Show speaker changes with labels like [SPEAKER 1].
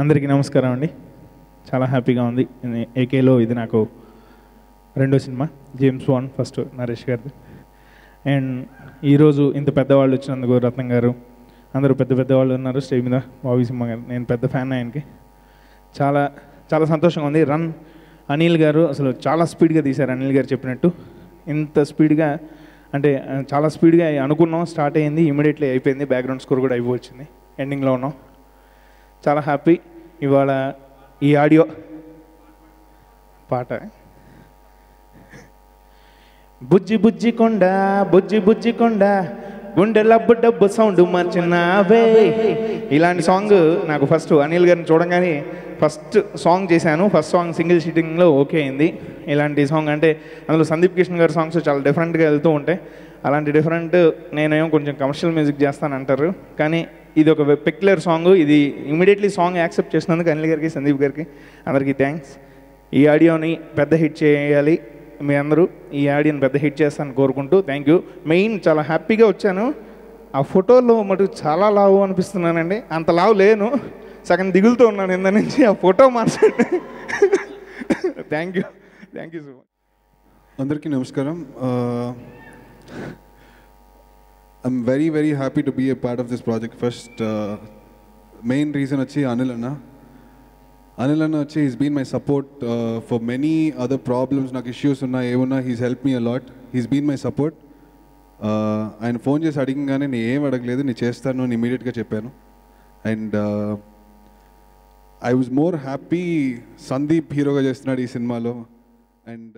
[SPEAKER 1] అందరికీ నమస్కారం అండి. చాలా హ్యాపీగా ఉంది. ఏకేలో ఇది నాకు రెండో cinema. James bond first Naresh గారిది. అండ్ ఈరోజు ఇంత పెద్దవాళ్ళు వచ్చినందుకు రత్నం గారు అందరూ పెద్ద పెద్దవాళ్ళు ఉన్నారు స్టేజ్ మీద. బాబీ సింహ గారు, నేను పెద్ద ఫ్యాన్ ఆయనకి. చాలా చాలా సంతోషంగా ఉంది. రన్ అనిల్ గారు అసలు చాలా స్పీడ్గా తీశారు. అనిల్ గారు చెప్పినట్టు ఇంత స్పీడ్గా అంటే చాలా స్పీడ్గా అనుకున్నాం. స్టార్ట్ అయ్యింది, ఇమీడియట్లీ అయిపోయింది. బ్యాక్గ్రౌండ్ స్కోర్ కూడా అయిపోవచ్చింది. ఎండింగ్లో ఉన్నాం. చాలా హ్యాపీ. ఇవాళ ఈ ఆడియో పాట బుజ్జి బుజ్జి కొండ బుజ్జి బుజ్జి కొండ గుండె లబ్బు డబ్బు సౌండ్ మార్చినావే, ఇలాంటి సాంగ్ నాకు ఫస్ట్ అనిల్ గారిని చూడంగానే ఫస్ట్ సాంగ్ చేశాను. ఫస్ట్ సాంగ్ సింగిల్ షీటింగ్లో ఓకే అయింది. ఇలాంటి సాంగ్ అంటే అందులో సందీప్ కిషన్ గారి సాంగ్స్ చాలా డిఫరెంట్గా వెళ్తూ ఉంటాయి. అలాంటి డిఫరెంట్ నేనేమో కొంచెం కమర్షియల్ మ్యూజిక్ చేస్తానంటారు, కానీ ఇది ఒక పెక్యులర్ సాంగ్. ఇది ఇమీడియట్లీ సాంగ్ యాక్సెప్ట్ చేసినందుకు అనిల్ గారికి, సందీప్ గారికి అందరికీ థ్యాంక్స్. ఈ ఆడియోని పెద్ద హిట్ చేయాలి మీ అందరూ. ఈ ఆడియోని పెద్ద హిట్ చేస్తాను కోరుకుంటూ థ్యాంక్ యూ. మెయిన్ చాలా హ్యాపీగా వచ్చాను. ఆ ఫోటోలో మటుకు చాలా లావు అనిపిస్తున్నానండి. అంత లావు లేను, సగం దిగులుతూ ఉన్నాను ఇంత నుంచి. ఆ ఫోటో మార్చండి. Thank you so much.
[SPEAKER 2] అందరికీ నమస్కారం. I'm very happy to be a part of this project. First, main reason వచ్చి అనిల్ అన్న వచ్చి he's been my support for many other problems. నాకు issues ఉన్నా ఏమున్నా he's helped me a lot. He's been my support. ఆయన phone చేసి అడిగగానే నేను ఏం అడగలేదు, నేను చేస్తాను అని ఇమీడియట్గా చెప్పాను. And I was more happy Sandeep హీరోగా చేస్తున్నాడు ఈ సినిమాలో. అండ్